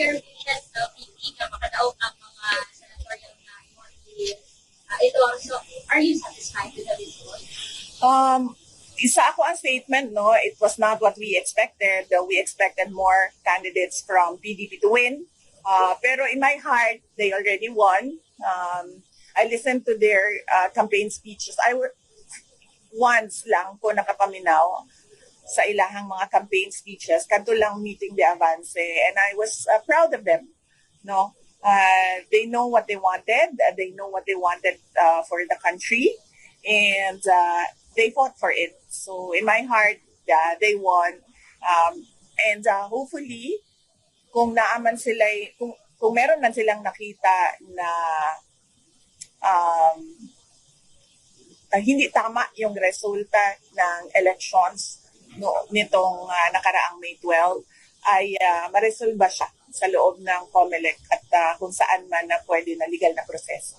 your wishes na PP na makadaog ang mga senatorial na ito. So, are you satisfied with the result? Isa ako ang statement, no? It was not what we expected. We expected more candidates from PDP to win. Pero in my heart, they already won. I listened to their campaign speeches. Once lang ko nakapaminaw sa ilahang mga campaign speeches, kanto lang meeting the Avance, and I was proud of them. No, they know what they wanted. They know what they wanted for the country, and they fought for it. So in my heart, they won, and hopefully, kung naaman sila, kung meron man silang nakita na hindi tama yung resulta ng elections nitong nakaraang May 12, ay maresolba siya sa loob ng COMELEC at kung saan man na pwede na legal na proseso.